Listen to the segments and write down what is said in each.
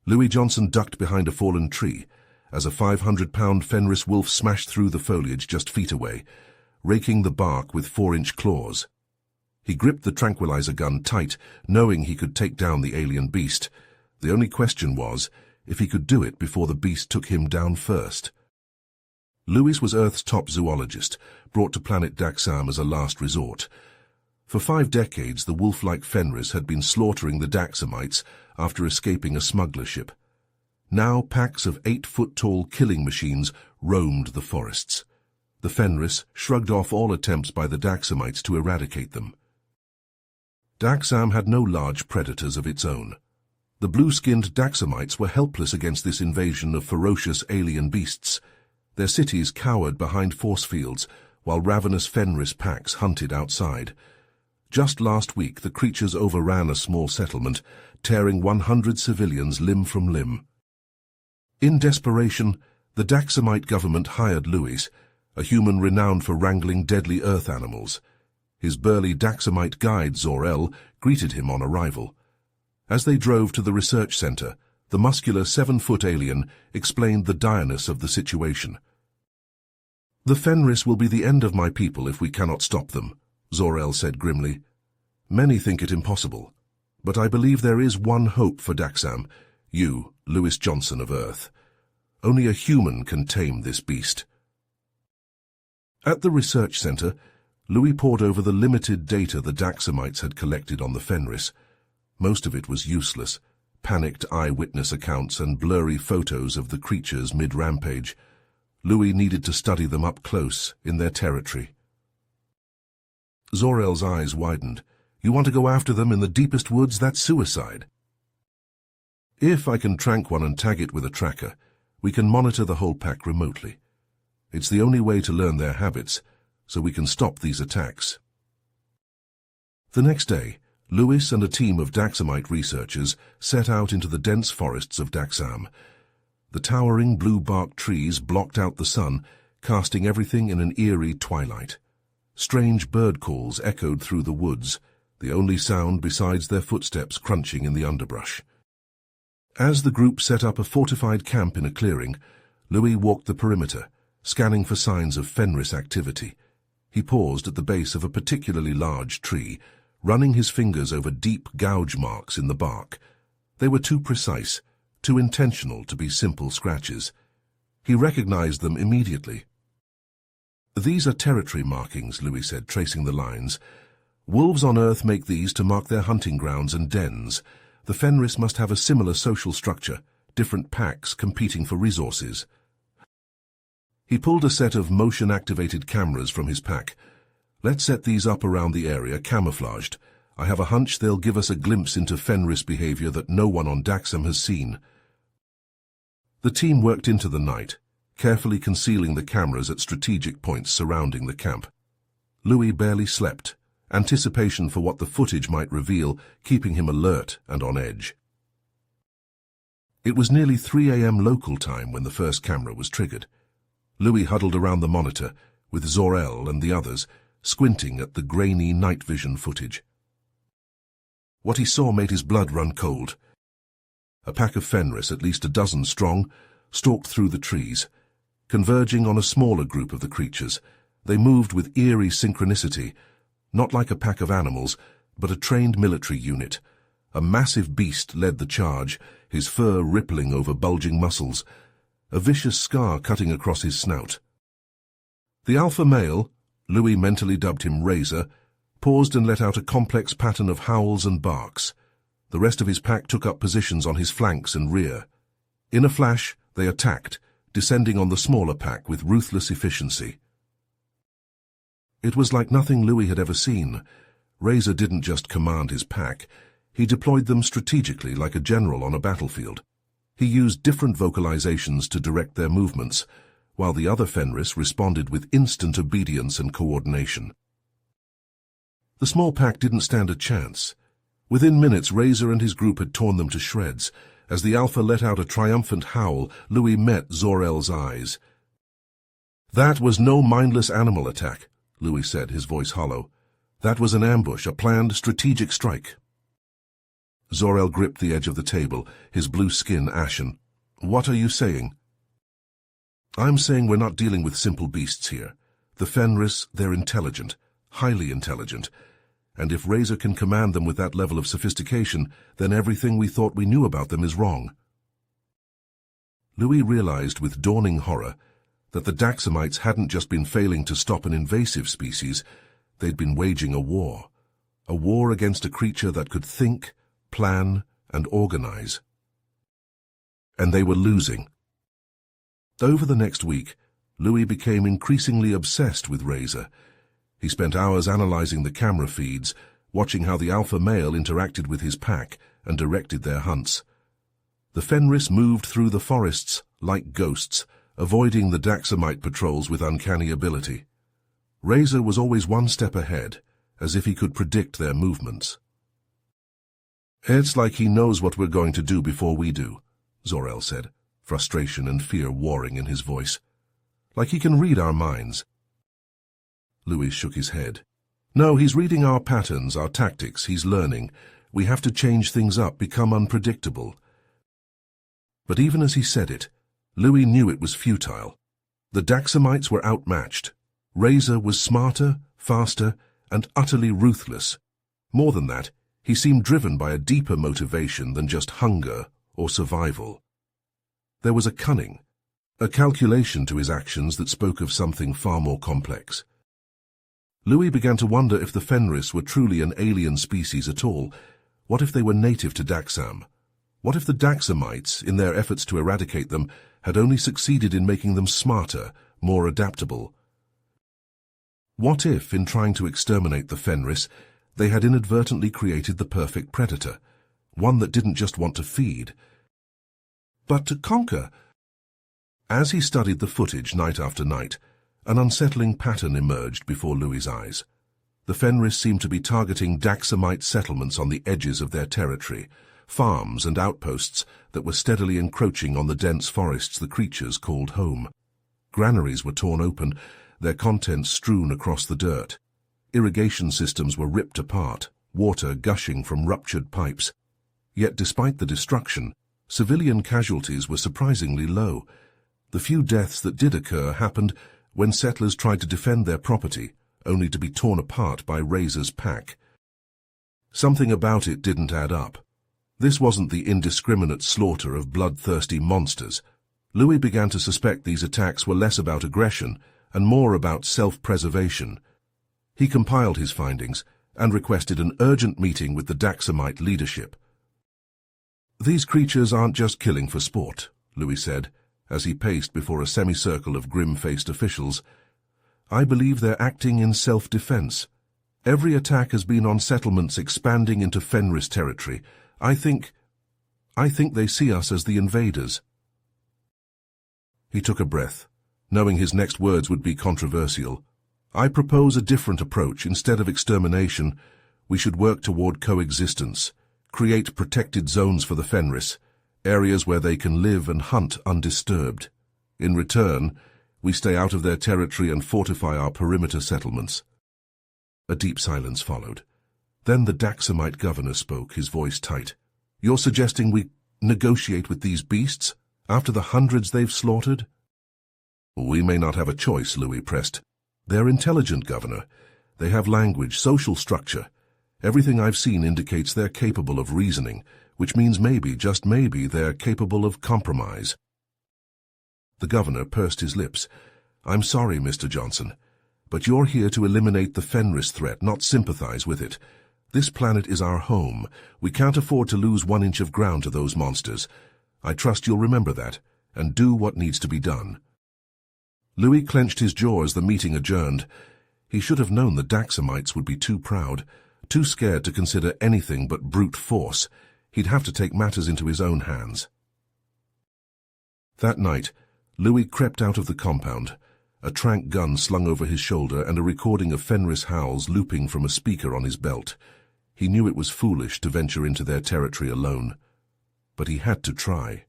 Louis Johnson ducked behind a fallen tree as a 500-pound Fenris wolf smashed through the foliage just feet away, raking the bark with 4-inch claws. He gripped the tranquilizer gun tight, knowing he could take down the alien beast. The only question was if he could do it before the beast took him down first. Louis was Earth's top zoologist, brought to planet Daxam as a last resort. For 5 decades, the wolf-like Fenris had been slaughtering the Daxamites after escaping a smuggler ship. Now packs of 8-foot-tall killing machines roamed the forests. The Fenris shrugged off all attempts by the Daxamites to eradicate them. Daxam had no large predators of its own. The blue-skinned Daxamites were helpless against this invasion of ferocious alien beasts. Their cities cowered behind force fields, while ravenous Fenris packs hunted outside. Just last week, the creatures overran a small settlement, tearing 100 civilians limb from limb. In desperation, the Daxamite government hired Louis, a human renowned for wrangling deadly earth animals. His burly Daxamite guide, Zor-El, greeted him on arrival. As they drove to the research center, the muscular 7-foot alien explained the direness of the situation. "The Fenris will be the end of my people if we cannot stop them," Zor-El said grimly. "Many think it impossible, but I believe there is one hope for Daxam, you, Louis Johnson of Earth. Only a human can tame this beast." At the research center, Louis pored over the limited data the Daxamites had collected on the Fenris. Most of it was useless, panicked eyewitness accounts and blurry photos of the creatures mid-rampage. Louis needed to study them up close, in their territory. Zor-El's eyes widened. "You want to go after them in the deepest woods? That's suicide." "If I can trank one and tag it with a tracker, we can monitor the whole pack remotely. It's the only way to learn their habits, so we can stop these attacks." The next day, Louis and a team of Daxamite researchers set out into the dense forests of Daxam. The towering blue-bark trees blocked out the sun, casting everything in an eerie twilight. Strange bird calls echoed through the woods, the only sound besides their footsteps crunching in the underbrush. As the group set up a fortified camp in a clearing, Louis walked the perimeter, scanning for signs of Fenris activity. He paused at the base of a particularly large tree, running his fingers over deep gouge marks in the bark. They were too precise, too intentional to be simple scratches. He recognized them immediately. "These are territory markings," Louis said, tracing the lines. "Wolves on Earth make these to mark their hunting grounds and dens. The Fenris must have a similar social structure, different packs competing for resources." He pulled a set of motion-activated cameras from his pack. "Let's set these up around the area, camouflaged. I have a hunch they'll give us a glimpse into Fenris behavior that no one on Daxam has seen." The team worked into the night, carefully concealing the cameras at strategic points surrounding the camp. Louis barely slept, anticipation for what the footage might reveal keeping him alert and on edge. It was nearly 3 a.m. local time when the first camera was triggered. Louis huddled around the monitor, with Zor-El and the others, squinting at the grainy night vision footage. What he saw made his blood run cold. A pack of Fenris, at least a dozen strong, stalked through the trees. Converging on a smaller group of the creatures, they moved with eerie synchronicity, not like a pack of animals, but a trained military unit. A massive beast led the charge, his fur rippling over bulging muscles, a vicious scar cutting across his snout. The alpha male, Louis mentally dubbed him Razor, paused and let out a complex pattern of howls and barks. The rest of his pack took up positions on his flanks and rear. In a flash, they attacked, descending on the smaller pack with ruthless efficiency. It was like nothing Louis had ever seen. Razor didn't just command his pack, he deployed them strategically like a general on a battlefield. He used different vocalizations to direct their movements, while the other Fenris responded with instant obedience and coordination. The small pack didn't stand a chance. Within minutes, Razor and his group had torn them to shreds. As the alpha let out a triumphant howl, Louis met Zor-El's eyes. "That was no mindless animal attack," Louis said, his voice hollow. "That was an ambush, a planned strategic strike." Zor-El gripped the edge of the table, his blue skin ashen. "What are you saying?" "I'm saying we're not dealing with simple beasts here. The Fenris, they're intelligent, highly intelligent, and if Razor can command them with that level of sophistication, then everything we thought we knew about them is wrong." Louis realized with dawning horror that the Daxamites hadn't just been failing to stop an invasive species, they'd been waging a war against a creature that could think, plan, and organize. And they were losing. Over the next week, Louis became increasingly obsessed with Razor. He spent hours analyzing the camera feeds, watching how the alpha male interacted with his pack and directed their hunts. The Fenris moved through the forests like ghosts, avoiding the Daxamite patrols with uncanny ability. Razor was always one step ahead, as if he could predict their movements. "It's like he knows what we're going to do before we do," Zor-El said, frustration and fear warring in his voice. "Like he can read our minds." Louis shook his head. "No, he's reading our patterns, our tactics, he's learning. We have to change things up, become unpredictable." But even as he said it, Louis knew it was futile. The Daxamites were outmatched. Razor was smarter, faster, and utterly ruthless. More than that, he seemed driven by a deeper motivation than just hunger or survival. There was a cunning, a calculation to his actions that spoke of something far more complex. Louis began to wonder if the Fenris were truly an alien species at all. What if they were native to Daxam? What if the Daxamites, in their efforts to eradicate them, had only succeeded in making them smarter, more adaptable? What if, in trying to exterminate the Fenris, they had inadvertently created the perfect predator, one that didn't just want to feed, but to conquer? As he studied the footage night after night, an unsettling pattern emerged before Louis's eyes. The Fenris seemed to be targeting Daxamite settlements on the edges of their territory, farms and outposts that were steadily encroaching on the dense forests the creatures called home. Granaries were torn open, their contents strewn across the dirt. Irrigation systems were ripped apart, water gushing from ruptured pipes. Yet despite the destruction, civilian casualties were surprisingly low. The few deaths that did occur happened when settlers tried to defend their property, only to be torn apart by Razor's pack. Something about it didn't add up. This wasn't the indiscriminate slaughter of bloodthirsty monsters. Louis began to suspect these attacks were less about aggression and more about self-preservation. He compiled his findings and requested an urgent meeting with the Daxamite leadership. "These creatures aren't just killing for sport," Louis said, as he paced before a semicircle of grim-faced officials. "I believe they're acting in self-defense. Every attack has been on settlements expanding into Fenris territory. I think they see us as the invaders." He took a breath, knowing his next words would be controversial. "I propose a different approach. Instead of extermination, we should work toward coexistence, create protected zones for the Fenris, areas where they can live and hunt undisturbed. In return, we stay out of their territory and fortify our perimeter settlements." A deep silence followed. Then the Daxamite governor spoke, his voice tight. "You're suggesting we negotiate with these beasts, after the hundreds they've slaughtered?" "We may not have a choice," Louis pressed. "They're intelligent, Governor. They have language, social structure. Everything I've seen indicates they're capable of reasoning, which means maybe, just maybe, they're capable of compromise." The governor pursed his lips. "I'm sorry, Mr. Johnson, but you're here to eliminate the Fenris threat, not sympathize with it. This planet is our home. We can't afford to lose 1 inch of ground to those monsters. I trust you'll remember that, and do what needs to be done." Louis clenched his jaw as the meeting adjourned. He should have known the Daxamites would be too proud, too scared to consider anything but brute force. He'd have to take matters into his own hands. That night, Louis crept out of the compound, a trank gun slung over his shoulder and a recording of Fenris howls looping from a speaker on his belt. He knew it was foolish to venture into their territory alone, but he had to try.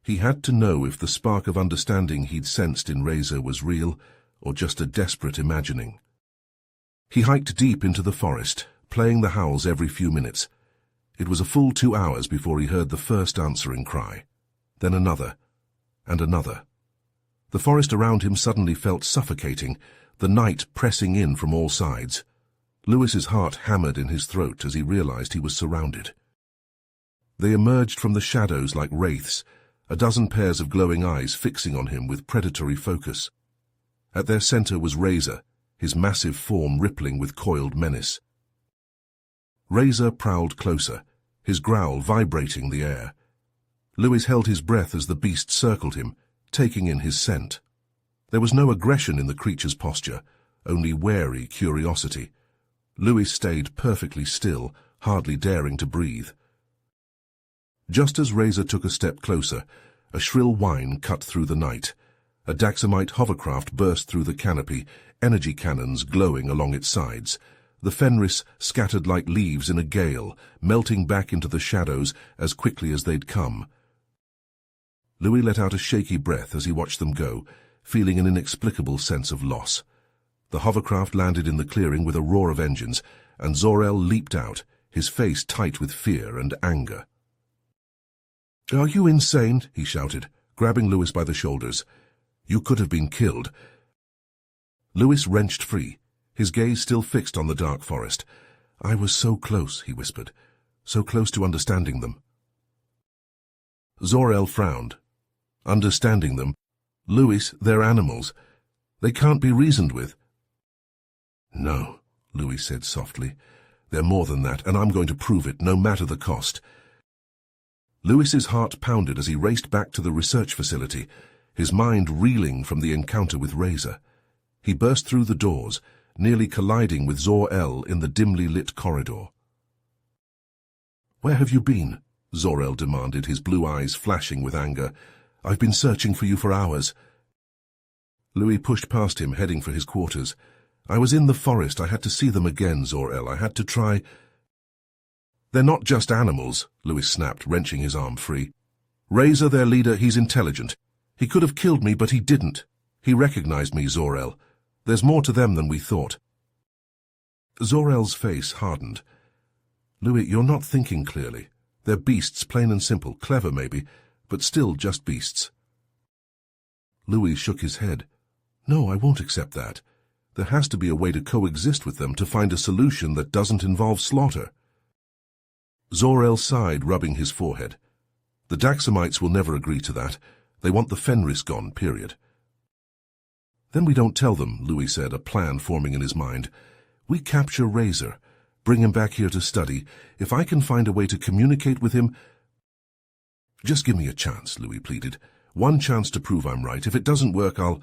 He had to know if the spark of understanding he'd sensed in Razor was real or just a desperate imagining. He hiked deep into the forest, playing the howls every few minutes. It was a full 2 hours before he heard the first answering cry. Then another, and another. The forest around him suddenly felt suffocating, the night pressing in from all sides. Lewis's heart hammered in his throat as he realized he was surrounded. They emerged from the shadows like wraiths, a dozen pairs of glowing eyes fixing on him with predatory focus. At their center was Razor, his massive form rippling with coiled menace. Razor prowled closer, his growl vibrating the air. Lewis held his breath as the beast circled him, taking in his scent. There was no aggression in the creature's posture, only wary curiosity. Lewis stayed perfectly still, hardly daring to breathe. Just as Razor took a step closer, a shrill whine cut through the night. A Daxamite hovercraft burst through the canopy, energy cannons glowing along its sides. The Fenris scattered like leaves in a gale, melting back into the shadows as quickly as they'd come. Louis let out a shaky breath as he watched them go, feeling an inexplicable sense of loss. The hovercraft landed in the clearing with a roar of engines, and Zor-El leaped out, his face tight with fear and anger. "Are you insane?" he shouted, grabbing Louis by the shoulders. "You could have been killed." Louis wrenched free, his gaze still fixed on the dark forest. "I was so close," he whispered, "so close to understanding them." Zor-El frowned. "Understanding them? Louis, they're animals. They can't be reasoned with." "No," Louis said softly. "They're more than that, and I'm going to prove it, no matter the cost." Louis's heart pounded as he raced back to the research facility, his mind reeling from the encounter with Razor. He burst through the doors, nearly colliding with Zor-El in the dimly lit corridor. "Where have you been?" Zor-El demanded, his blue eyes flashing with anger. "I've been searching for you for hours." Louis pushed past him, heading for his quarters. "I was in the forest. I had to see them again, Zor-El. I had to try—" "They're not just animals," Louis snapped, wrenching his arm free. "Razor, their leader, he's intelligent. He could have killed me, but he didn't. He recognized me, Zor-El. There's more to them than we thought." Zor-El's face hardened. "Louis, you're not thinking clearly. They're beasts, plain and simple, clever maybe, but still just beasts." Louis shook his head. "No, I won't accept that. There has to be a way to coexist with them, to find a solution that doesn't involve slaughter." Zor-El sighed, rubbing his forehead. "The Daxamites will never agree to that. They want the Fenris gone, period." "Then we don't tell them," Louis said, a plan forming in his mind. "We capture Razor, bring him back here to study. If I can find a way to communicate with him—" "Just give me a chance," Louis pleaded. "One chance to prove I'm right. If it doesn't work, I'll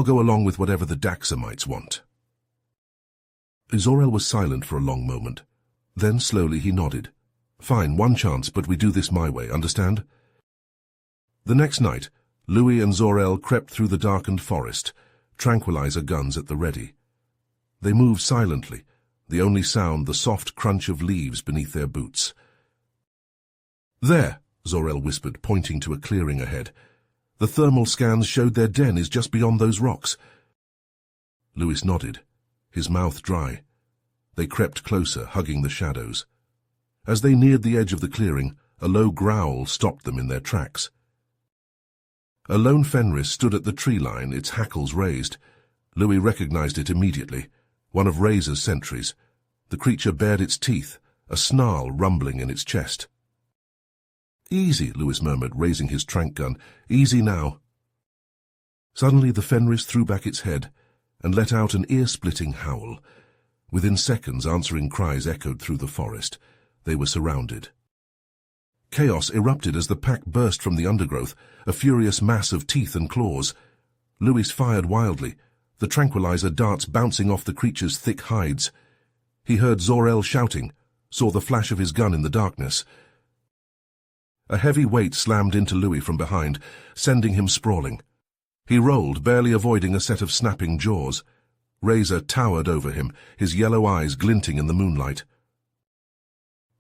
go along with whatever the Daxamites want." Zor-El was silent for a long moment. Then slowly he nodded. "Fine, one chance, but we do this my way, understand?" The next night, Louis and Zor-El crept through the darkened forest, tranquilizer guns at the ready. They moved silently, the only sound the soft crunch of leaves beneath their boots. "There," Zor-El whispered, pointing to a clearing ahead. "The thermal scans showed their den is just beyond those rocks." Louis nodded, his mouth dry. They crept closer, hugging the shadows. As they neared the edge of the clearing, a low growl stopped them in their tracks. A lone Fenris stood at the tree line, its hackles raised. Louis recognized it immediately, one of Razor's sentries. The creature bared its teeth, a snarl rumbling in its chest. "Easy," Louis murmured, raising his tranq gun. "Easy now." Suddenly the Fenris threw back its head and let out an ear-splitting howl. Within seconds, answering cries echoed through the forest. They were surrounded. Chaos erupted as the pack burst from the undergrowth, a furious mass of teeth and claws. Louis fired wildly, the tranquilizer darts bouncing off the creature's thick hides. He heard Zor-El shouting, saw the flash of his gun in the darkness. A heavy weight slammed into Louis from behind, sending him sprawling. He rolled, barely avoiding a set of snapping jaws. Razor towered over him, his yellow eyes glinting in the moonlight.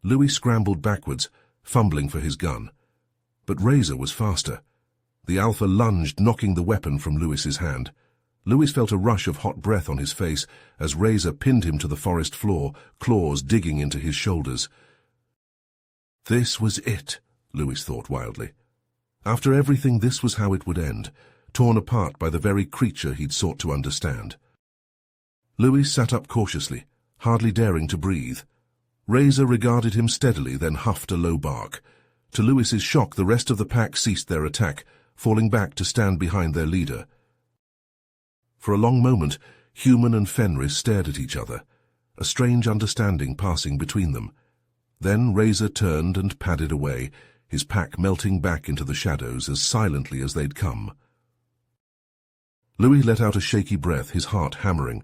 Louis scrambled backwards, fumbling for his gun. But Razor was faster. The Alpha lunged, knocking the weapon from Louis's hand. Louis felt a rush of hot breath on his face as Razor pinned him to the forest floor, claws digging into his shoulders. This was it, Lewis thought wildly. After everything, this was how it would end, torn apart by the very creature he'd sought to understand. Lewis sat up cautiously, hardly daring to breathe. Razor regarded him steadily, then huffed a low bark. To Lewis's shock, the rest of the pack ceased their attack, falling back to stand behind their leader. For a long moment, Human and Fenris stared at each other, a strange understanding passing between them. Then Razor turned and padded away, his pack melting back into the shadows as silently as they'd come. Louis let out a shaky breath, his heart hammering.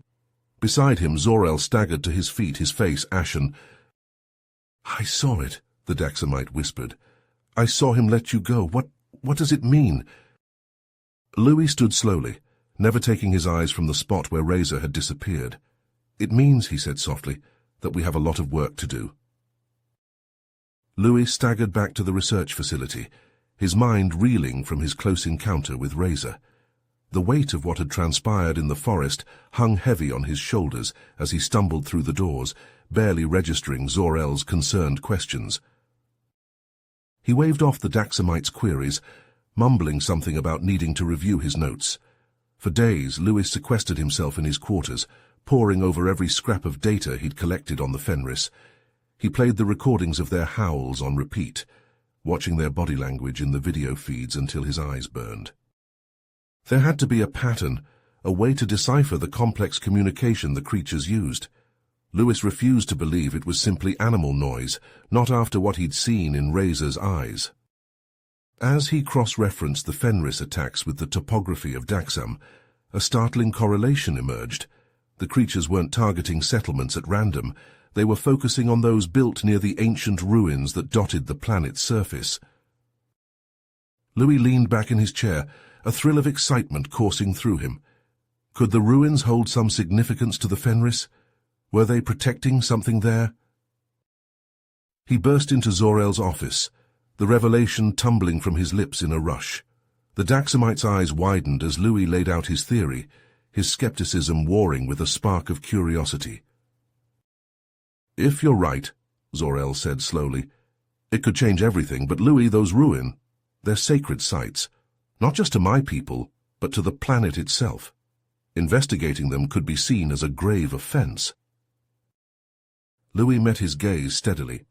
Beside him, Zor-El staggered to his feet, his face ashen. "I saw it," the Daxamite whispered. "I saw him let you go. What does it mean?" Louis stood slowly, never taking his eyes from the spot where Razor had disappeared. "It means," he said softly, "that we have a lot of work to do." Louis staggered back to the research facility, his mind reeling from his close encounter with Razor. The weight of what had transpired in the forest hung heavy on his shoulders as he stumbled through the doors, barely registering Zor-El's concerned questions. He waved off the Daxamite's queries, mumbling something about needing to review his notes. For days, Louis sequestered himself in his quarters, poring over every scrap of data he'd collected on the Fenris. He played the recordings of their howls on repeat, watching their body language in the video feeds until his eyes burned. There had to be a pattern, a way to decipher the complex communication the creatures used. Louis refused to believe it was simply animal noise, not after what he'd seen in Razor's eyes. As he cross-referenced the Fenris attacks with the topography of Daxam, a startling correlation emerged. The creatures weren't targeting settlements at random. They were focusing on those built near the ancient ruins that dotted the planet's surface. Louis leaned back in his chair, a thrill of excitement coursing through him. Could the ruins hold some significance to the Fenris? Were they protecting something there? He burst into Zor-El's office, the revelation tumbling from his lips in a rush. The Daxamite's eyes widened as Louis laid out his theory, his skepticism warring with a spark of curiosity. "If you're right," Zor-El said slowly, "it could change everything, but Louis, those ruins, they're sacred sites, not just to my people, but to the planet itself. Investigating them could be seen as a grave offense." Louis met his gaze steadily.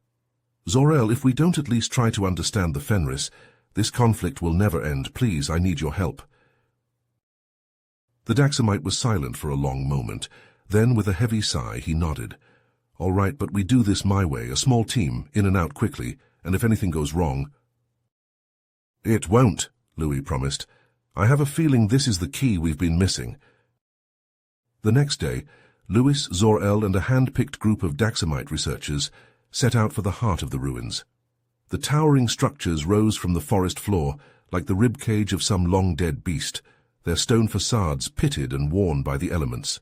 "Zor-El, if we don't at least try to understand the Fenris, this conflict will never end. Please, I need your help." The Daxamite was silent for a long moment. Then, with a heavy sigh, he nodded. "All right, but we do this my way, a small team, in and out quickly, and if anything goes wrong—" "It won't," Louis promised. "I have a feeling this is the key we've been missing." The next day, Louis, Zor-El, and a hand-picked group of Daxamite researchers set out for the heart of the ruins. The towering structures rose from the forest floor like the ribcage of some long-dead beast, their stone facades pitted and worn by the elements.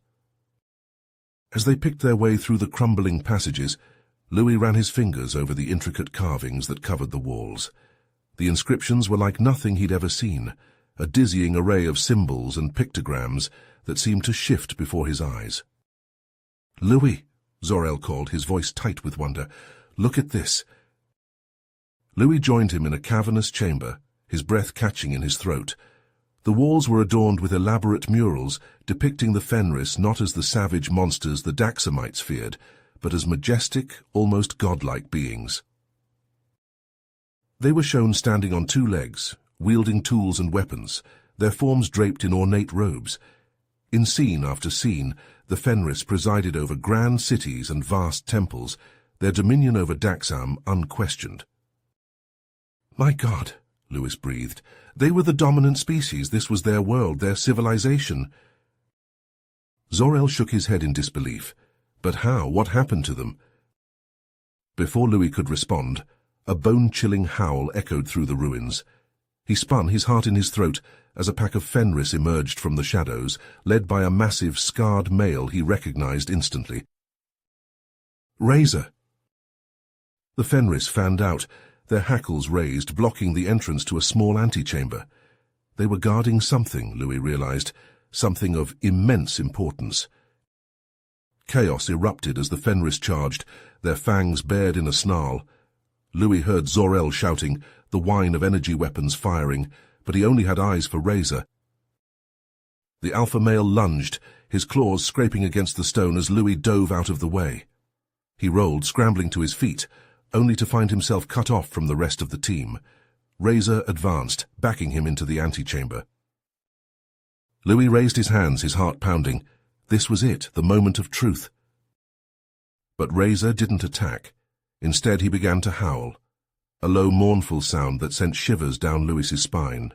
As they picked their way through the crumbling passages, Louis ran his fingers over the intricate carvings that covered the walls. The inscriptions were like nothing he'd ever seen, a dizzying array of symbols and pictograms that seemed to shift before his eyes. "Louis," Zor-El called, his voice tight with wonder, "look at this." Louis joined him in a cavernous chamber, his breath catching in his throat. The walls were adorned with elaborate murals depicting the Fenris not as the savage monsters the Daxamites feared, but as majestic, almost godlike beings. They were shown standing on two legs, wielding tools and weapons, their forms draped in ornate robes. In scene after scene, the Fenris presided over grand cities and vast temples, their dominion over Daxam unquestioned. "My God," Louis breathed. "They were the dominant species. This was their world, their civilization." Zor-El shook his head in disbelief. But how? What happened to them? Before Louis could respond, a bone-chilling howl echoed through the ruins. He spun, his heart in his throat, as a pack of Fenris emerged from the shadows, led by a massive, scarred male he recognized instantly. "Razor!" The Fenris fanned out, their hackles raised, blocking the entrance to a small antechamber. They were guarding something, Louis realized, something of immense importance. Chaos erupted as the Fenris charged, their fangs bared in a snarl. Louis heard Zor-El shouting, the whine of energy weapons firing, but he only had eyes for Razor. The alpha male lunged, his claws scraping against the stone as Louis dove out of the way. He rolled, scrambling to his feet, only to find himself cut off from the rest of the team. Razor advanced, backing him into the antechamber. Louis raised his hands, his heart pounding. This was it, the moment of truth. But Razor didn't attack. Instead, he began to howl, a low, mournful sound that sent shivers down Louis's spine.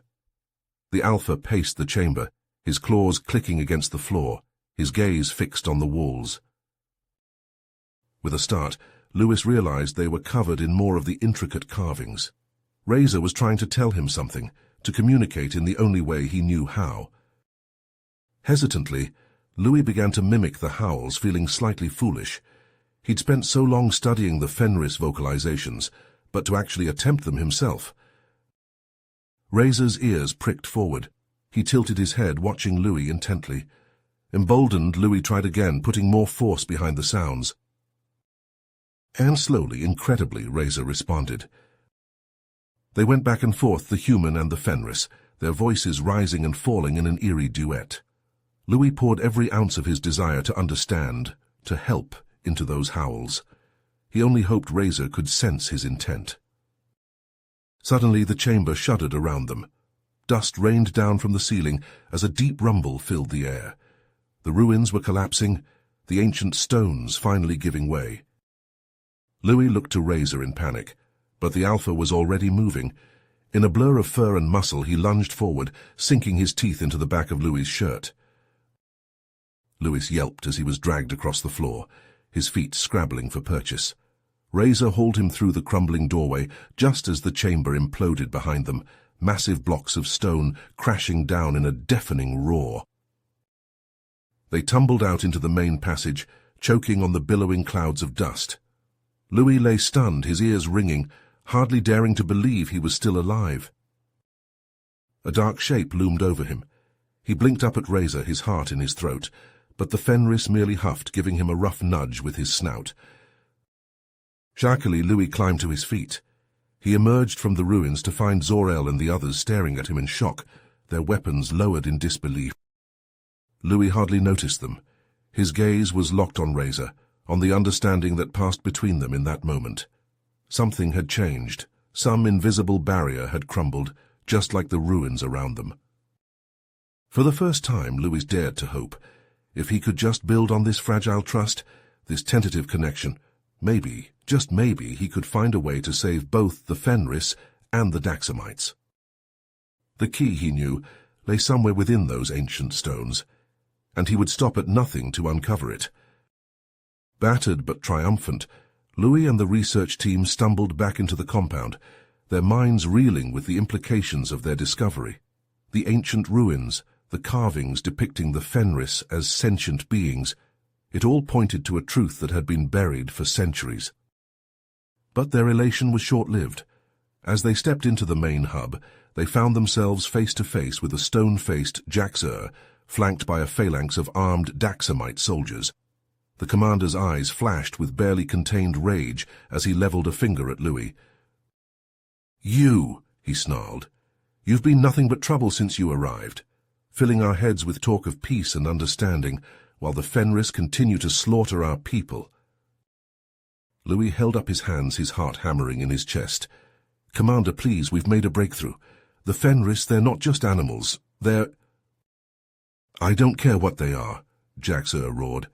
The alpha paced the chamber, his claws clicking against the floor, his gaze fixed on the walls. With a start, Louis realized they were covered in more of the intricate carvings. Razor was trying to tell him something, to communicate in the only way he knew how. Hesitantly, Louis began to mimic the howls, feeling slightly foolish. He'd spent so long studying the Fenris vocalizations, but to actually attempt them himself. Razor's ears pricked forward. He tilted his head, watching Louis intently. Emboldened, Louis tried again, putting more force behind the sounds. And slowly, incredibly, Razor responded. They went back and forth, the human and the Fenris, their voices rising and falling in an eerie duet. Louis poured every ounce of his desire to understand, to help, into those howls. He only hoped Razor could sense his intent. Suddenly the chamber shuddered around them. Dust rained down from the ceiling as a deep rumble filled the air. The ruins were collapsing, the ancient stones finally giving way. Louis looked to Razor in panic, but the alpha was already moving. In a blur of fur and muscle, he lunged forward, sinking his teeth into the back of Louis's shirt. Louis yelped as he was dragged across the floor, his feet scrabbling for purchase. Razor hauled him through the crumbling doorway just as the chamber imploded behind them, massive blocks of stone crashing down in a deafening roar. They tumbled out into the main passage, choking on the billowing clouds of dust. Louis lay stunned, his ears ringing, hardly daring to believe he was still alive. A dark shape loomed over him. He blinked up at Razor, his heart in his throat, but the Fenris merely huffed, giving him a rough nudge with his snout. Shakily, Louis climbed to his feet. He emerged from the ruins to find Zor-El and the others staring at him in shock, their weapons lowered in disbelief. Louis hardly noticed them. His gaze was locked on Razor, on the understanding that passed between them in that moment. Something had changed. Some invisible barrier had crumbled, just like the ruins around them. For the first time, Louis dared to hope. If he could just build on this fragile trust, this tentative connection, maybe, just maybe, he could find a way to save both the Fenris and the Daxamites. The key, he knew, lay somewhere within those ancient stones, and he would stop at nothing to uncover it. Battered but triumphant, Louis and the research team stumbled back into the compound, their minds reeling with the implications of their discovery. The ancient ruins, the carvings depicting the Fenris as sentient beings, it all pointed to a truth that had been buried for centuries. But their elation was short-lived. As they stepped into the main hub, they found themselves face to face with a stone-faced Jaxur, flanked by a phalanx of armed Daxamite soldiers. The commander's eyes flashed with barely contained rage as he leveled a finger at Louis. "You," he snarled. "You've been nothing but trouble since you arrived, filling our heads with talk of peace and understanding, while the Fenris continue to slaughter our people." Louis held up his hands, his heart hammering in his chest. "Commander, please, we've made a breakthrough. The Fenris, they're not just animals. They're—" "I don't care what they are," Jaxur roared.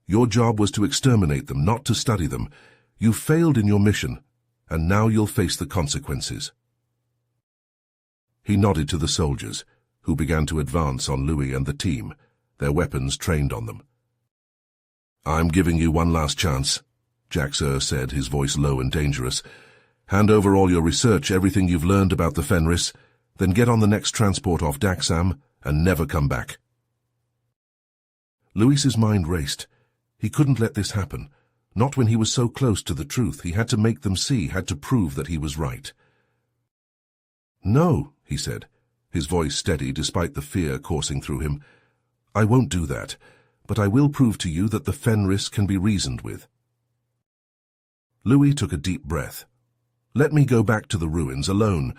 "Your job was to exterminate them, not to study them. You've failed in your mission, and now you'll face the consequences." He nodded to the soldiers, who began to advance on Louis and the team, their weapons trained on them. "I'm giving you one last chance," Jaxur said, his voice low and dangerous. "Hand over all your research, everything you've learned about the Fenris, then get on the next transport off Daxam and never come back." Louis's mind raced. He couldn't let this happen. Not when he was so close to the truth. He had to make them see, had to prove that he was right. "No," he said, his voice steady despite the fear coursing through him. "I won't do that, but I will prove to you that the Fenris can be reasoned with." Louis took a deep breath. Let me go back to the ruins alone.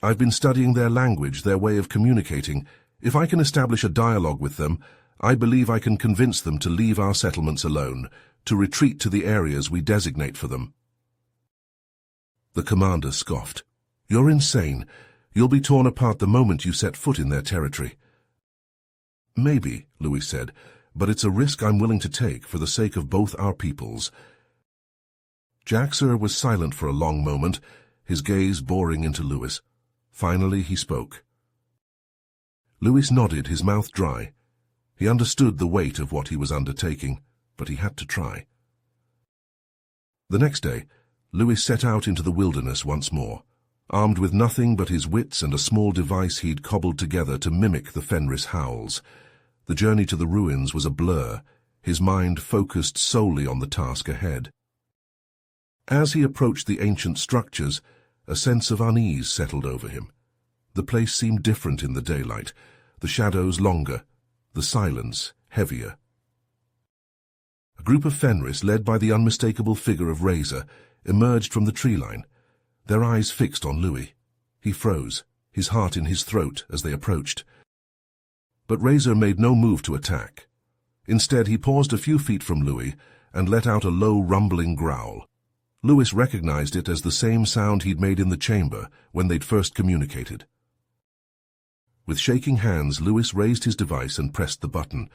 I've been studying their language, their way of communicating. If I can establish a dialogue with them, I believe I can convince them to leave our settlements alone, to retreat to the areas we designate for them." The commander scoffed. "You're insane. You'll be torn apart the moment you set foot in their territory." "Maybe," Louis said, "but it's a risk I'm willing to take for the sake of both our peoples." Jaxer was silent for a long moment, his gaze boring into Louis. Finally he spoke. Louis nodded, his mouth dry. He understood the weight of what he was undertaking, but he had to try. The next day, Louis set out into the wilderness once more, armed with nothing but his wits and a small device he'd cobbled together to mimic the Fenris howls. The journey to the ruins was a blur, his mind focused solely on the task ahead. As he approached the ancient structures, a sense of unease settled over him. The place seemed different in the daylight, the shadows longer, the silence heavier. A group of Fenris, led by the unmistakable figure of Razor, emerged from the tree line, their eyes fixed on Louis. He froze, his heart in his throat as they approached. But Razor made no move to attack. Instead, he paused a few feet from Louis and let out a low, rumbling growl. Louis recognized it as the same sound he'd made in the chamber when they'd first communicated. With shaking hands, Louis raised his device and pressed the button.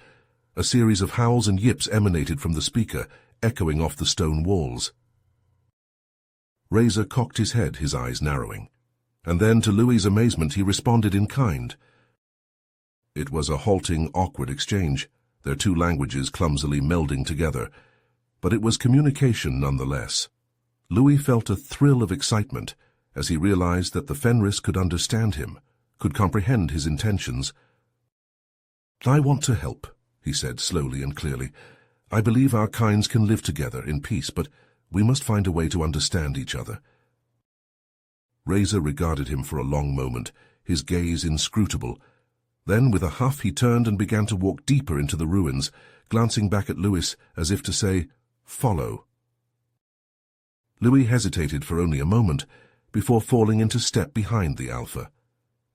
A series of howls and yips emanated from the speaker, echoing off the stone walls. Razor cocked his head, his eyes narrowing. And then, to Louis's amazement, he responded in kind. It was a halting, awkward exchange, their two languages clumsily melding together. But it was communication nonetheless. Louis felt a thrill of excitement as he realized that the Fenris could understand him, could comprehend his intentions. "I want to help," he said slowly and clearly. "I believe our kinds can live together in peace, but we must find a way to understand each other." Razor regarded him for a long moment, his gaze inscrutable. Then, with a huff, he turned and began to walk deeper into the ruins, glancing back at Louis as if to say, "Follow." Louis hesitated for only a moment, before falling into step behind the Alpha.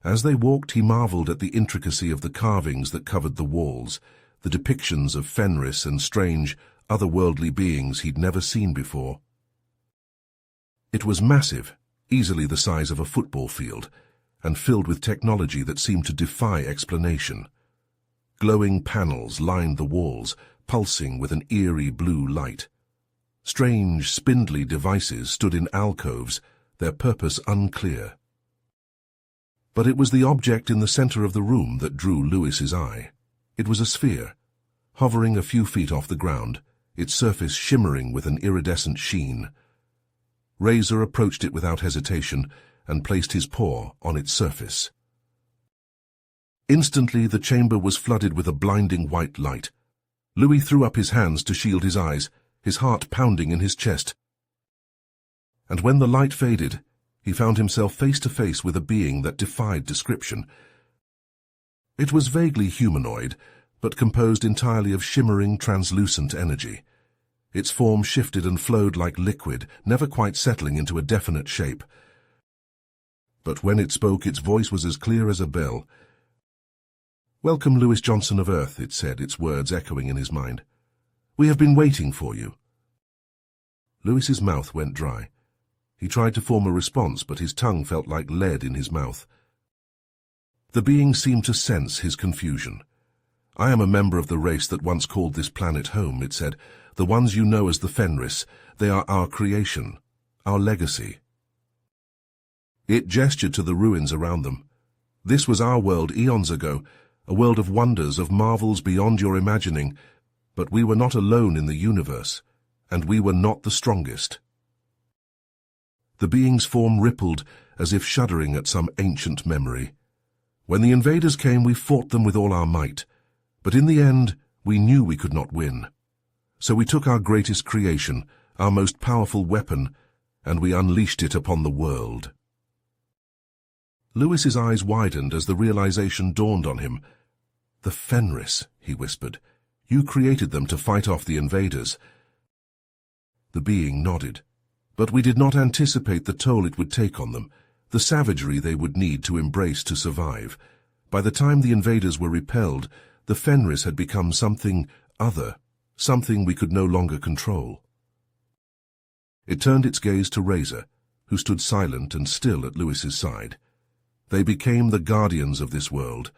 As they walked, he marveled at the intricacy of the carvings that covered the walls, the depictions of Fenris and strange, otherworldly beings he'd never seen before. It was massive, easily the size of a football field, and filled with technology that seemed to defy explanation. Glowing panels lined the walls, pulsing with an eerie blue light. Strange, spindly devices stood in alcoves, their purpose unclear. But it was the object in the center of the room that drew Louis's eye. It was a sphere, hovering a few feet off the ground, its surface shimmering with an iridescent sheen. Razor approached it without hesitation and placed his paw on its surface. Instantly, the chamber was flooded with a blinding white light. Louis threw up his hands to shield his eyes, his heart pounding in his chest. And when the light faded, he found himself face to face with a being that defied description. It was vaguely humanoid, but composed entirely of shimmering, translucent energy. Its form shifted and flowed like liquid, never quite settling into a definite shape. But when it spoke, its voice was as clear as a bell. "Welcome, Louis Johnson of Earth," it said, its words echoing in his mind. "We have been waiting for you." Louis's mouth went dry. He tried to form a response, but his tongue felt like lead in his mouth. The being seemed to sense his confusion. "I am a member of the race that once called this planet home," it said. "The ones you know as the Fenris. They are our creation, our legacy." It gestured to the ruins around them. "This was our world eons ago, a world of wonders, of marvels beyond your imagining. But we were not alone in the universe, and we were not the strongest." The being's form rippled, as if shuddering at some ancient memory. "When the invaders came, we fought them with all our might. But in the end, we knew we could not win. So we took our greatest creation, our most powerful weapon, and we unleashed it upon the world." Louis's eyes widened as the realization dawned on him. "The Fenris," he whispered. "You created them to fight off the invaders." The being nodded. But we did not anticipate the toll it would take on them, the savagery they would need to embrace to survive. By the time the invaders were repelled, the Fenris had become something other, something we could no longer control. It turned its gaze to Razor, who stood silent and still at Lewis's side. They became the guardians of this world,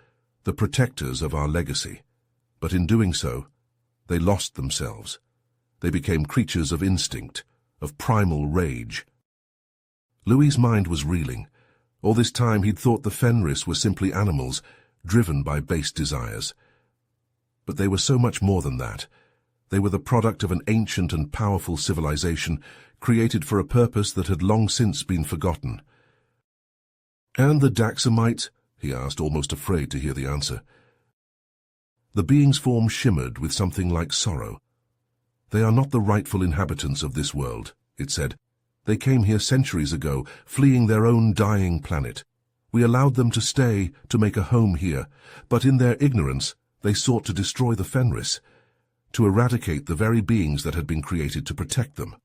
the protectors of our legacy. But in doing so, they lost themselves. They became creatures of instinct, of primal rage. Louis's mind was reeling. All this time he'd thought the Fenris were simply animals, driven by base desires. But they were so much more than that. They were the product of an ancient and powerful civilization, created for a purpose that had long since been forgotten. "And the Daxamites?" he asked, almost afraid to hear the answer. The being's form shimmered with something like sorrow. "They are not the rightful inhabitants of this world," it said. "They came here centuries ago, fleeing their own dying planet. We allowed them to stay, to make a home here, but in their ignorance, they sought to destroy the Fenris, to eradicate the very beings that had been created to protect them."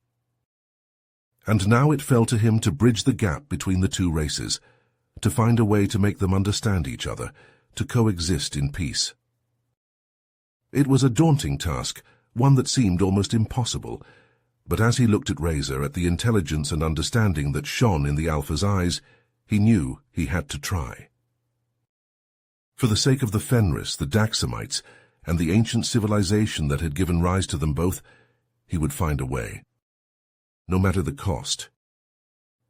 And now it fell to him to bridge the gap between the two races, to find a way to make them understand each other, to coexist in peace. It was a daunting task, one that seemed almost impossible, but as he looked at Razor, at the intelligence and understanding that shone in the Alpha's eyes, he knew he had to try. For the sake of the Fenris, the Daxamites, and the ancient civilization that had given rise to them both, he would find a way. No matter the cost.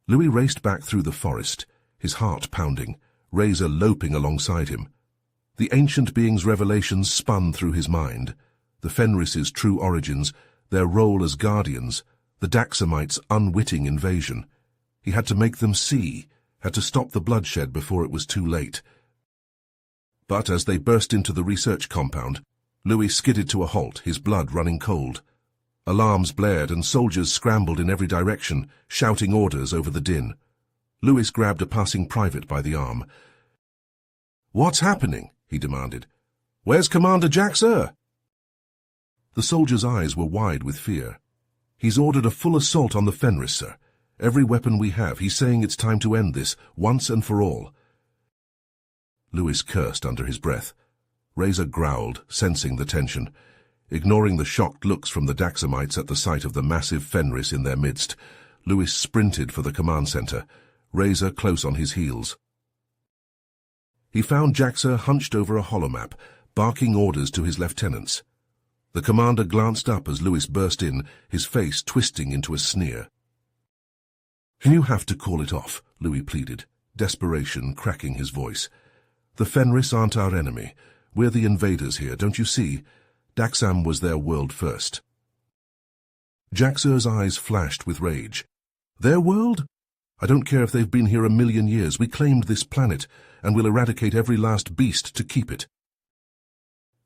Louis raced back through the forest, his heart pounding, Razor loping alongside him. The ancient being's revelations spun through his mind. The Fenris's true origins, their role as guardians, the Daxamites' unwitting invasion. He had to make them see, had to stop the bloodshed before it was too late. But as they burst into the research compound, Louis skidded to a halt, his blood running cold. Alarms blared and soldiers scrambled in every direction, shouting orders over the din. Louis grabbed a passing private by the arm. "What's happening?" he demanded. "Where's Commander Jack, sir?" The soldier's eyes were wide with fear. "He's ordered a full assault on the Fenris, sir. Every weapon we have. He's saying it's time to end this, once and for all." Louis cursed under his breath. Razor growled, sensing the tension. Ignoring the shocked looks from the Daxamites at the sight of the massive Fenris in their midst, Louis sprinted for the command center, Razor close on his heels. He found Jaxer hunched over a holomap, barking orders to his lieutenants. The commander glanced up as Louis burst in, his face twisting into a sneer. "You have to call it off," Louis pleaded, desperation cracking his voice. "The Fenris aren't our enemy. We're the invaders here, don't you see? Daxam was their world first." Jaxer's eyes flashed with rage. "Their world? I don't care if they've been here 1,000,000 years. We claimed this planet, and we'll eradicate every last beast to keep it."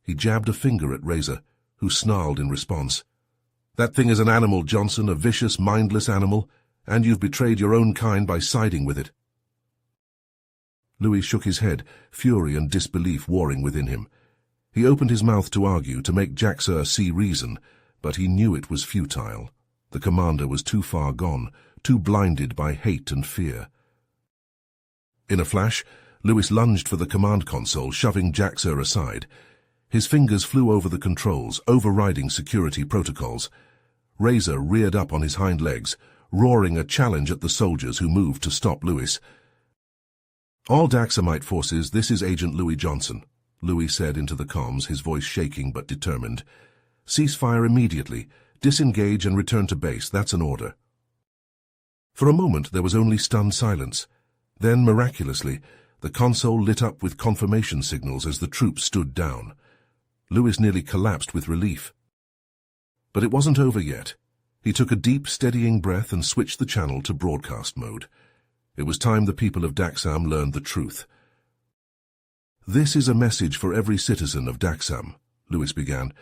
He jabbed a finger at Razor, who snarled in response. "That thing is an animal, Johnson, a vicious, mindless animal, and you've betrayed your own kind by siding with it." Louis shook his head, fury and disbelief warring within him. He opened his mouth to argue, to make Jaxer see reason, but he knew it was futile. The commander was too far gone, too blinded by hate and fear. In a flash, Louis lunged for the command console, shoving Jaxer aside. His fingers flew over the controls, overriding security protocols. Razor reared up on his hind legs, roaring a challenge at the soldiers who moved to stop Louis. "All Daxamite forces, this is Agent Louis Johnson," Louis said into the comms, his voice shaking but determined. "Cease fire immediately. Disengage and return to base. That's an order." For a moment there was only stunned silence. Then, miraculously, the console lit up with confirmation signals as the troops stood down. Louis nearly collapsed with relief. But it wasn't over yet. He took a deep, steadying breath and switched the channel to broadcast mode. It was time the people of Daxam learned the truth. "This is a message for every citizen of Daxam," Louis began,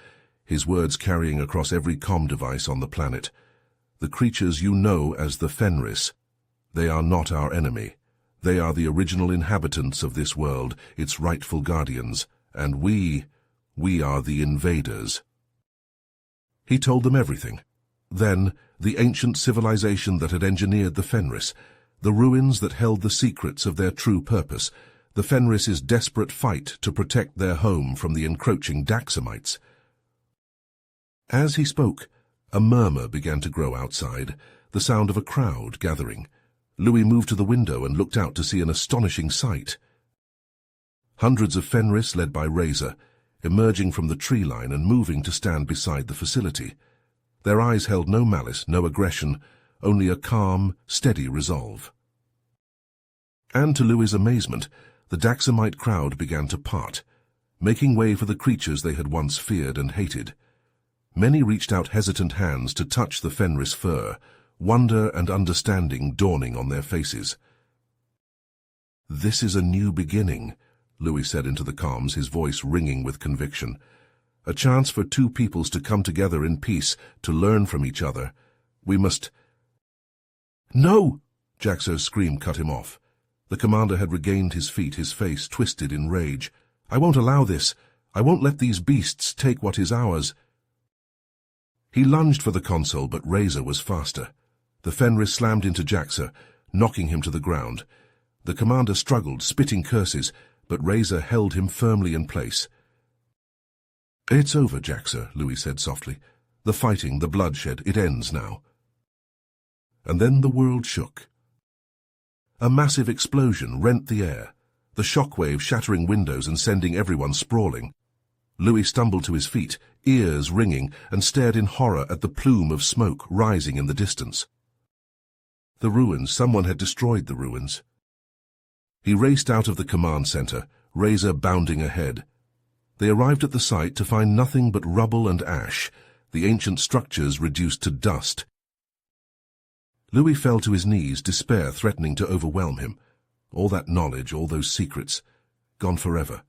his words carrying across every comm device on the planet. "The creatures you know as the Fenris, they are not our enemy. They are the original inhabitants of this world, its rightful guardians, and we are the invaders." He told them everything. Then, the ancient civilization that had engineered the Fenris, the ruins that held the secrets of their true purpose, the Fenris' desperate fight to protect their home from the encroaching Daxamites. As he spoke, a murmur began to grow outside, the sound of a crowd gathering. Louis moved to the window and looked out to see an astonishing sight. Hundreds of Fenris, led by Razor, emerging from the tree line and moving to stand beside the facility. Their eyes held no malice, no aggression, only a calm, steady resolve. And to Louis's amazement, the Daxamite crowd began to part, making way for the creatures they had once feared and hated. Many reached out hesitant hands to touch the Fenris fur, wonder and understanding dawning on their faces. "This is a new beginning," Louis said into the comms, his voice ringing with conviction. "A chance for two peoples to come together in peace, to learn from each other. We must—" "No!" Jaxo's scream cut him off. The commander had regained his feet, his face twisted in rage. "I won't allow this. I won't let these beasts take what is ours." He lunged for the console, but Razor was faster. The Fenris slammed into Jaxa, knocking him to the ground. The commander struggled, spitting curses, but Razor held him firmly in place. "It's over, Jaxa," Louis said softly. "The fighting, the bloodshed, it ends now." And then the world shook. A massive explosion rent the air, the shockwave shattering windows and sending everyone sprawling. Louis stumbled to his feet, ears ringing, and stared in horror at the plume of smoke rising in the distance. The ruins, someone had destroyed the ruins. He raced out of the command center, Razor bounding ahead. They arrived at the site to find nothing but rubble and ash, the ancient structures reduced to dust. Louis fell to his knees, despair threatening to overwhelm him. All that knowledge, all those secrets, gone forever.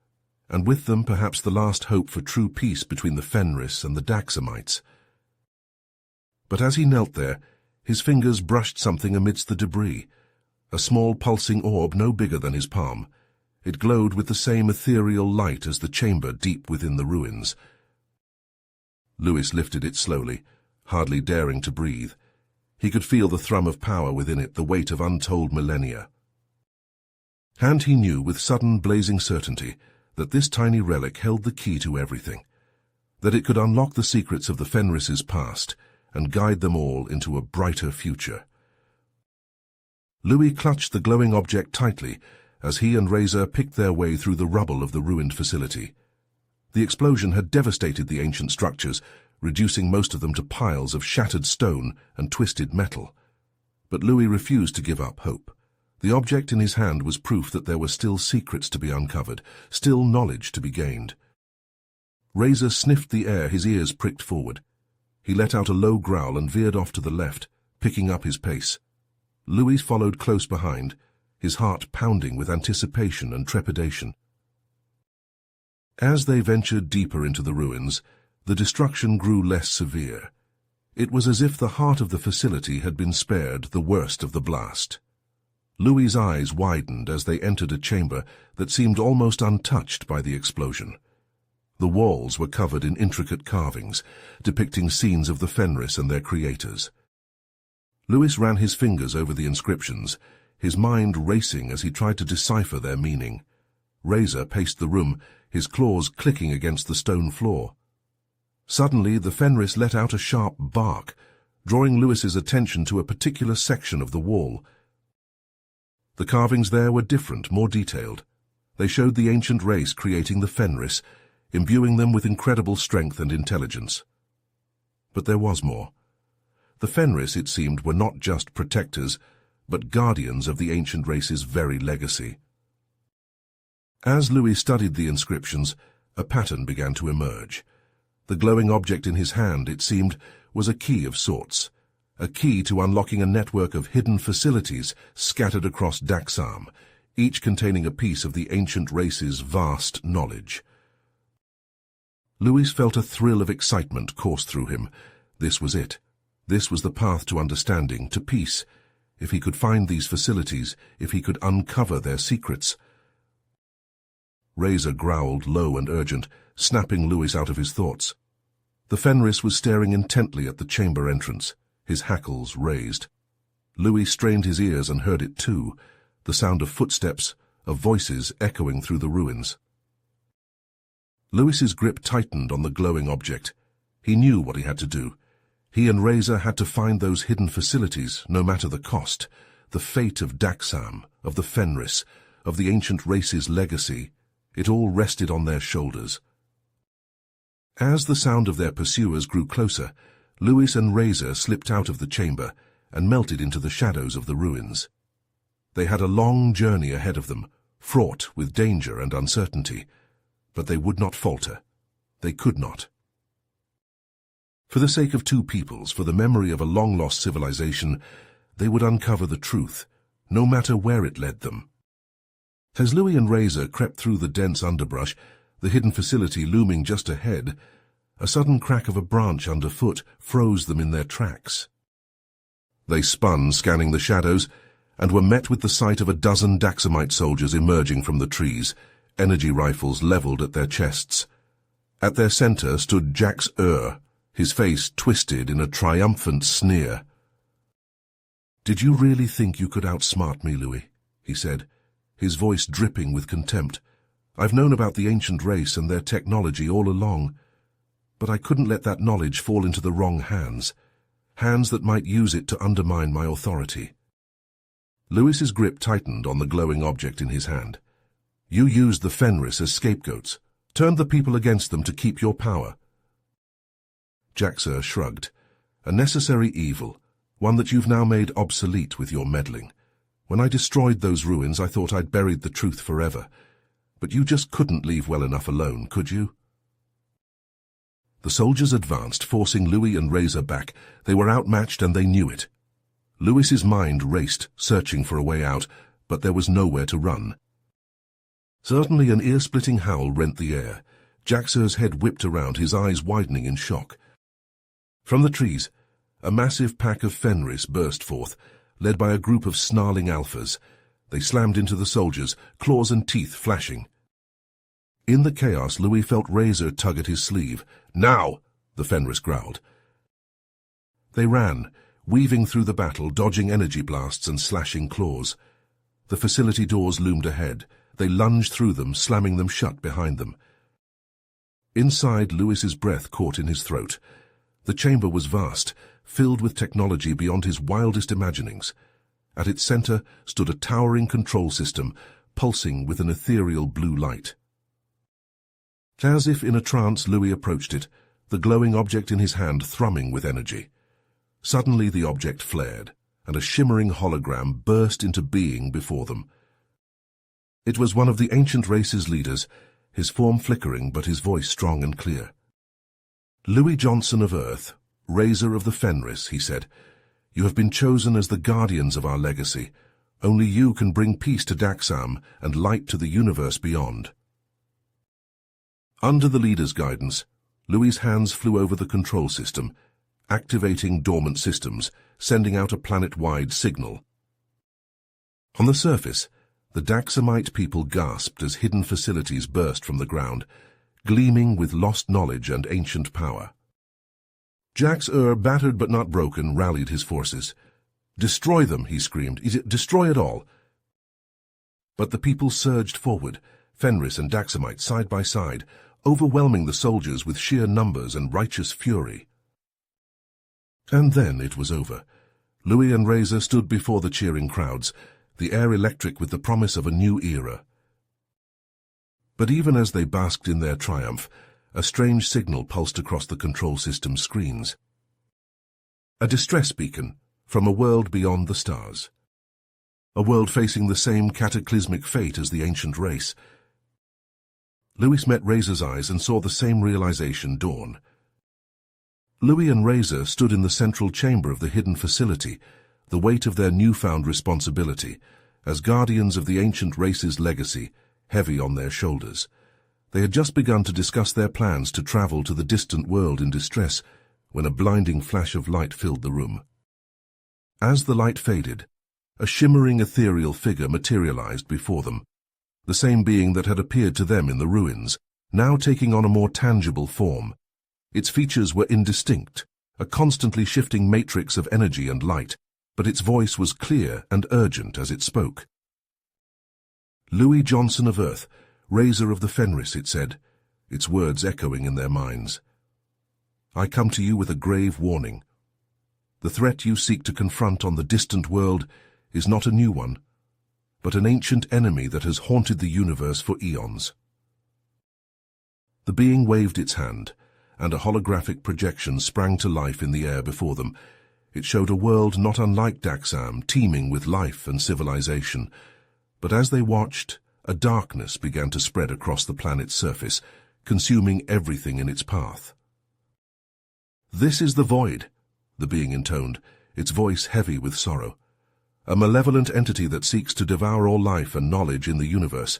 And with them perhaps the last hope for true peace between the Fenris and the Daxamites. But as he knelt there, his fingers brushed something amidst the debris, a small pulsing orb no bigger than his palm. It glowed with the same ethereal light as the chamber deep within the ruins. Louis lifted it slowly, hardly daring to breathe. He could feel the thrum of power within it, the weight of untold millennia. And he knew with sudden blazing certainty that this tiny relic held the key to everything, that it could unlock the secrets of the Fenris' past and guide them all into a brighter future. Louis clutched the glowing object tightly as he and Razor picked their way through the rubble of the ruined facility. The explosion had devastated the ancient structures, reducing most of them to piles of shattered stone and twisted metal. But Louis refused to give up hope. The object in his hand was proof that there were still secrets to be uncovered, still knowledge to be gained. Razor sniffed the air, his ears pricked forward. He let out a low growl and veered off to the left, picking up his pace. Louis followed close behind, his heart pounding with anticipation and trepidation. As they ventured deeper into the ruins, the destruction grew less severe. It was as if the heart of the facility had been spared the worst of the blast. Louis's eyes widened as they entered a chamber that seemed almost untouched by the explosion. The walls were covered in intricate carvings, depicting scenes of the Fenris and their creators. Louis ran his fingers over the inscriptions, his mind racing as he tried to decipher their meaning. Razor paced the room, his claws clicking against the stone floor. Suddenly, the Fenris let out a sharp bark, drawing Louis's attention to a particular section of the wall. The carvings there were different, more detailed. They showed the ancient race creating the Fenris, imbuing them with incredible strength and intelligence. But there was more. The Fenris, it seemed, were not just protectors, but guardians of the ancient race's very legacy. As Louis studied the inscriptions, a pattern began to emerge. The glowing object in his hand, it seemed, was a key of sorts, a key to unlocking a network of hidden facilities scattered across Daxam, each containing a piece of the ancient race's vast knowledge. Louis felt a thrill of excitement course through him. This was it. This was the path to understanding, to peace. If he could find these facilities, if he could uncover their secrets. Razor growled low and urgent, snapping Louis out of his thoughts. The Fenris was staring intently at the chamber entrance, his hackles raised. Louis strained his ears and heard it too, the sound of footsteps, of voices echoing through the ruins. Louis's grip tightened on the glowing object. He knew what he had to do. He and Razor had to find those hidden facilities, no matter the cost. The fate of Daxam, of the Fenris, of the ancient race's legacy, it all rested on their shoulders. As the sound of their pursuers grew closer, Louis and Razor slipped out of the chamber and melted into the shadows of the ruins. They had a long journey ahead of them, fraught with danger and uncertainty, but they would not falter. They could not. For the sake of two peoples, for the memory of a long-lost civilization, they would uncover the truth, no matter where it led them. As Louis and Razor crept through the dense underbrush, the hidden facility looming just ahead, a sudden crack of a branch underfoot froze them in their tracks. They spun, scanning the shadows, and were met with the sight of a dozen Daxamite soldiers emerging from the trees, energy rifles leveled at their chests. At their center stood Jax his face twisted in a triumphant sneer. "Did you really think you could outsmart me, Louis?" he said, his voice dripping with contempt. "I've known about the ancient race and their technology all along, but I couldn't let that knowledge fall into the wrong hands, hands that might use it to undermine my authority." Louis's grip tightened on the glowing object in his hand. "You used the Fenris as scapegoats, turned the people against them to keep your power." Jaxer shrugged. "A necessary evil, one that you've now made obsolete with your meddling. When I destroyed those ruins, I thought I'd buried the truth forever. But you just couldn't leave well enough alone, could you?" The soldiers advanced, forcing Louis and Razor back. They were outmatched and they knew it. Louis's mind raced, searching for a way out, but there was nowhere to run. Suddenly an ear-splitting howl rent the air. Jaxer's head whipped around, his eyes widening in shock. From the trees, a massive pack of Fenris burst forth, led by a group of snarling alphas. They slammed into the soldiers, claws and teeth flashing. In the chaos, Louis felt Razor tug at his sleeve. "Now!" the Fenris growled. They ran, weaving through the battle, dodging energy blasts and slashing claws. The facility doors loomed ahead. They lunged through them, slamming them shut behind them. Inside, Louis's breath caught in his throat. The chamber was vast, filled with technology beyond his wildest imaginings. At its center stood a towering control system, pulsing with an ethereal blue light. As if in a trance, Louis approached it, the glowing object in his hand thrumming with energy. Suddenly the object flared, and a shimmering hologram burst into being before them. It was one of the ancient race's leaders, his form flickering but his voice strong and clear. "Louis Johnson of Earth, Razor of the Fenris," he said. "You have been chosen as the guardians of our legacy. Only you can bring peace to Daxam and light to the universe beyond." Under the leader's guidance, Louis's hands flew over the control system, activating dormant systems, sending out a planet-wide signal. On the surface, the Daxamite people gasped as hidden facilities burst from the ground, gleaming with lost knowledge and ancient power. Jax battered but not broken, rallied his forces. "Destroy them," he screamed. "Destroy it all." But the people surged forward, Fenris and Daxamite side by side, overwhelming the soldiers with sheer numbers and righteous fury. And then it was over. Louis and Razor stood before the cheering crowds, the air electric with the promise of a new era. But even as they basked in their triumph, a strange signal pulsed across the control system screens. A distress beacon from a world beyond the stars. A world facing the same cataclysmic fate as the ancient race. Louis met Razor's eyes and saw the same realization dawn. Louis and Razor stood in the central chamber of the hidden facility, the weight of their newfound responsibility, as guardians of the ancient race's legacy, heavy on their shoulders. They had just begun to discuss their plans to travel to the distant world in distress, when a blinding flash of light filled the room. As the light faded, a shimmering ethereal figure materialized before them, the same being that had appeared to them in the ruins, now taking on a more tangible form. Its features were indistinct, a constantly shifting matrix of energy and light, but its voice was clear and urgent as it spoke. "Louis Johnson of Earth, Raiser of the Fenris," it said, its words echoing in their minds. "I come to you with a grave warning. The threat you seek to confront on the distant world is not a new one, but an ancient enemy that has haunted the universe for eons." The being waved its hand, and a holographic projection sprang to life in the air before them. It showed a world not unlike Daxam, teeming with life and civilization. But as they watched, a darkness began to spread across the planet's surface, consuming everything in its path. "This is the Void," the being intoned, its voice heavy with sorrow. "A malevolent entity that seeks to devour all life and knowledge in the universe.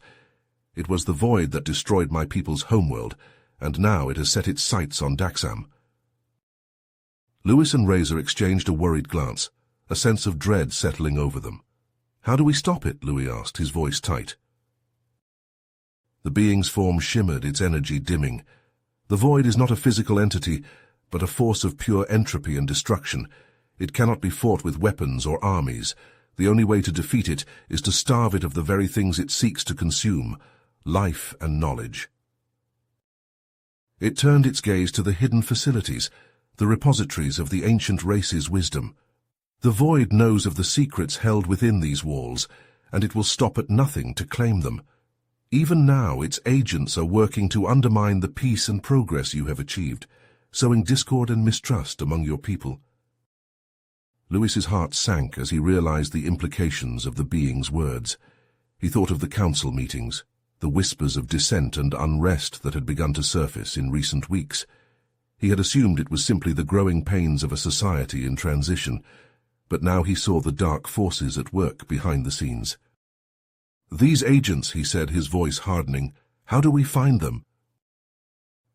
It was the Void that destroyed my people's homeworld, and now it has set its sights on Daxam." Lewis and Raiser exchanged a worried glance, a sense of dread settling over them. "How do we stop it?" Louis asked, his voice tight. The being's form shimmered, its energy dimming. "The Void is not a physical entity, but a force of pure entropy and destruction. It cannot be fought with weapons or armies. The only way to defeat it is to starve it of the very things it seeks to consume, life and knowledge." It turned its gaze to the hidden facilities, the repositories of the ancient race's wisdom. "The Void knows of the secrets held within these walls, and it will stop at nothing to claim them. Even now, its agents are working to undermine the peace and progress you have achieved, sowing discord and mistrust among your people." Lewis's heart sank as he realized the implications of the being's words. He thought of the council meetings, the whispers of dissent and unrest that had begun to surface in recent weeks. He had assumed it was simply the growing pains of a society in transition, but now he saw the dark forces at work behind the scenes. "These agents," he said, his voice hardening, "how do we find them?"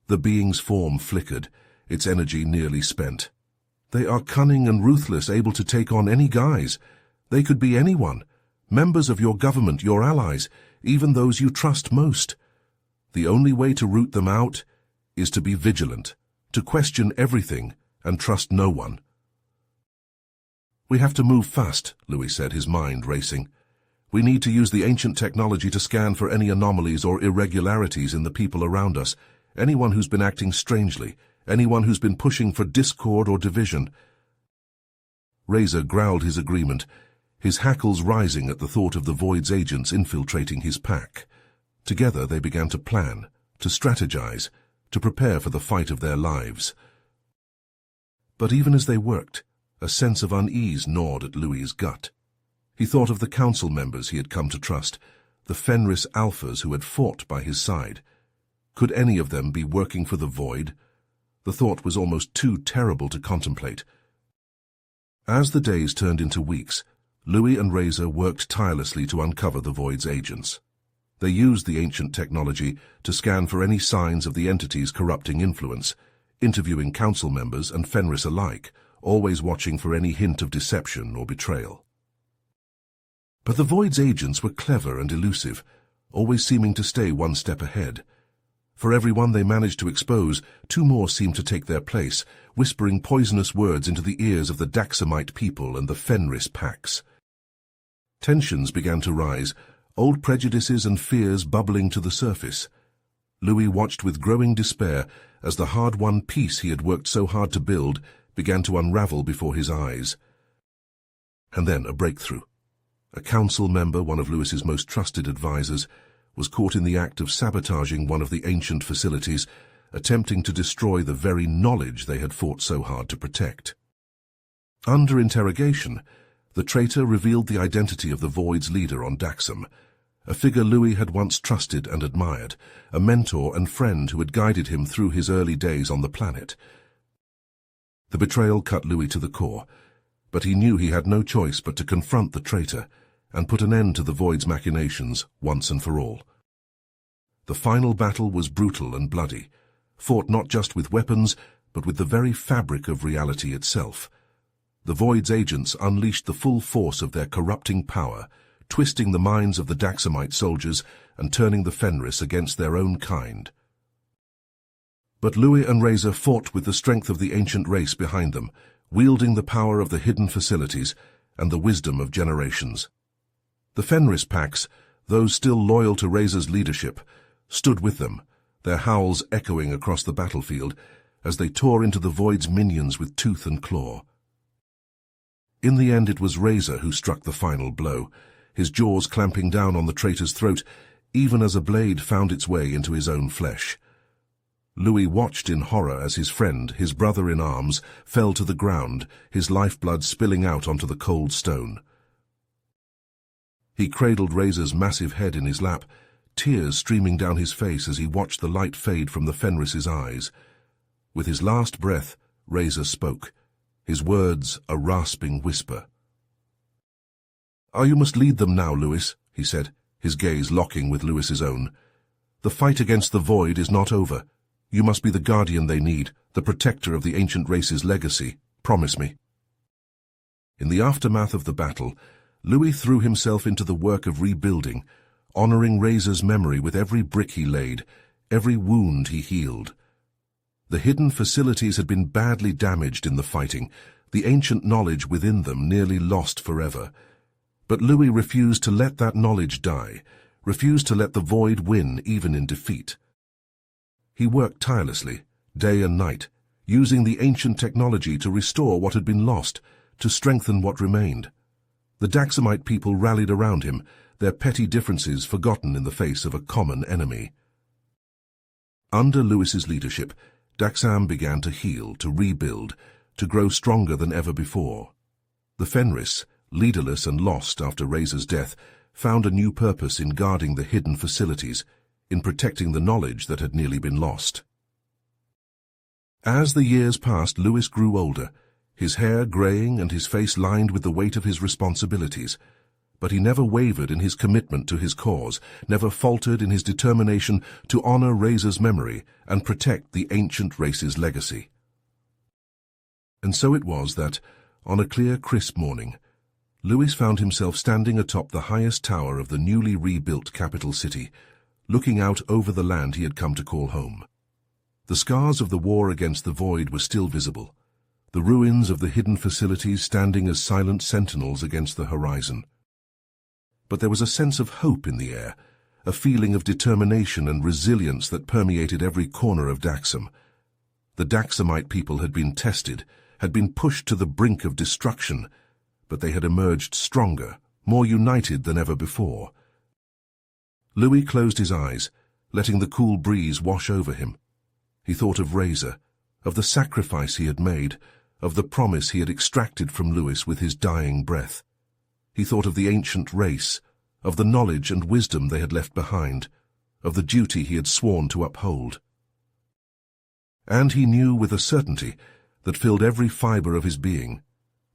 The being's form flickered, its energy nearly spent. "They are cunning and ruthless, able to take on any guise. They could be anyone, members of your government, your allies, even those you trust most. The only way to root them out is to be vigilant, to question everything and trust no one." "We have to move fast," Louis said, his mind racing. "We need to use the ancient technology to scan for any anomalies or irregularities in the people around us, anyone who's been acting strangely, anyone who's been pushing for discord or division." Raiser growled his agreement, his hackles rising at the thought of the Void's agents infiltrating his pack. Together they began to plan, to strategize, to prepare for the fight of their lives. But even as they worked, a sense of unease gnawed at Louis's gut. He thought of the council members he had come to trust, the Fenris alphas who had fought by his side. Could any of them be working for the Void? The thought was almost too terrible to contemplate. As the days turned into weeks, Louis and Raiser worked tirelessly to uncover the Void's agents. They used the ancient technology to scan for any signs of the entity's corrupting influence, interviewing council members and Fenris alike, always watching for any hint of deception or betrayal. But the Void's agents were clever and elusive, always seeming to stay one step ahead. For every one they managed to expose, two more seemed to take their place, whispering poisonous words into the ears of the Daxamite people and the Fenris packs. Tensions began to rise, old prejudices and fears bubbling to the surface. Louis watched with growing despair as the hard-won peace he had worked so hard to build began to unravel before his eyes. And then a breakthrough. A council member, one of Lewis's most trusted advisors, was caught in the act of sabotaging one of the ancient facilities, attempting to destroy the very knowledge they had fought so hard to protect. Under interrogation, the traitor revealed the identity of the Void's leader on Daxam, a figure Louis had once trusted and admired, a mentor and friend who had guided him through his early days on the planet. The betrayal cut Louis to the core, but he knew he had no choice but to confront the traitor and put an end to the Void's machinations once and for all. The final battle was brutal and bloody, fought not just with weapons, but with the very fabric of reality itself. The Void's agents unleashed the full force of their corrupting power, twisting the minds of the Daxamite soldiers and turning the Fenris against their own kind. But Louis and Razor fought with the strength of the ancient race behind them, wielding the power of the hidden facilities and the wisdom of generations. The Fenris packs, those still loyal to Razor's leadership, stood with them, their howls echoing across the battlefield as they tore into the Void's minions with tooth and claw. In the end, it was Razor who struck the final blow, his jaws clamping down on the traitor's throat, even as a blade found its way into his own flesh. Louis watched in horror as his friend, his brother in arms, fell to the ground, his lifeblood spilling out onto the cold stone. He cradled Razor's massive head in his lap, tears streaming down his face as he watched the light fade from the Fenris's eyes. With his last breath, Razor spoke, his words a rasping whisper. "You must lead them now, Louis," he said, his gaze locking with Louis's own. "The fight against the Void is not over. You must be the guardian they need, the protector of the ancient race's legacy. Promise me." In the aftermath of the battle, Louis threw himself into the work of rebuilding, honoring Razor's memory with every brick he laid, every wound he healed. The hidden facilities had been badly damaged in the fighting, the ancient knowledge within them nearly lost forever. But Louis refused to let that knowledge die, refused to let the Void win even in defeat. He worked tirelessly, day and night, using the ancient technology to restore what had been lost, to strengthen what remained. The Daxamite people rallied around him, their petty differences forgotten in the face of a common enemy. Under Louis's leadership, Daxam began to heal, to rebuild, to grow stronger than ever before. The Fenris, leaderless and lost after Razor's death, found a new purpose in guarding the hidden facilities, in protecting the knowledge that had nearly been lost. As the years passed, Louis grew older, his hair graying and his face lined with the weight of his responsibilities. But he never wavered in his commitment to his cause, never faltered in his determination to honor Razor's memory and protect the ancient race's legacy. And so it was that, on a clear, crisp morning, Louis found himself standing atop the highest tower of the newly rebuilt capital city, looking out over the land he had come to call home. The scars of the war against the Void were still visible, the ruins of the hidden facilities standing as silent sentinels against the horizon. But there was a sense of hope in the air, a feeling of determination and resilience that permeated every corner of Daxam. The Daxamite people had been tested, had been pushed to the brink of destruction, but they had emerged stronger, more united than ever before. Louis closed his eyes, letting the cool breeze wash over him. He thought of Razor, of the sacrifice he had made, of the promise he had extracted from Louis with his dying breath. He thought of the ancient race, of the knowledge and wisdom they had left behind, of the duty he had sworn to uphold. And he knew with a certainty that filled every fiber of his being,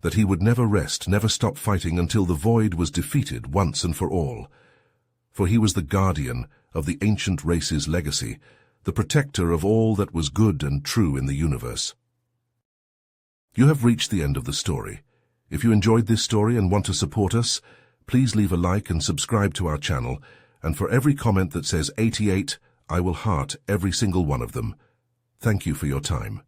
that he would never rest, never stop fighting until the Void was defeated once and for all. For he was the guardian of the ancient race's legacy, the protector of all that was good and true in the universe. You have reached the end of the story. If you enjoyed this story and want to support us, please leave a like and subscribe to our channel, and for every comment that says 88, I will heart every single one of them. Thank you for your time.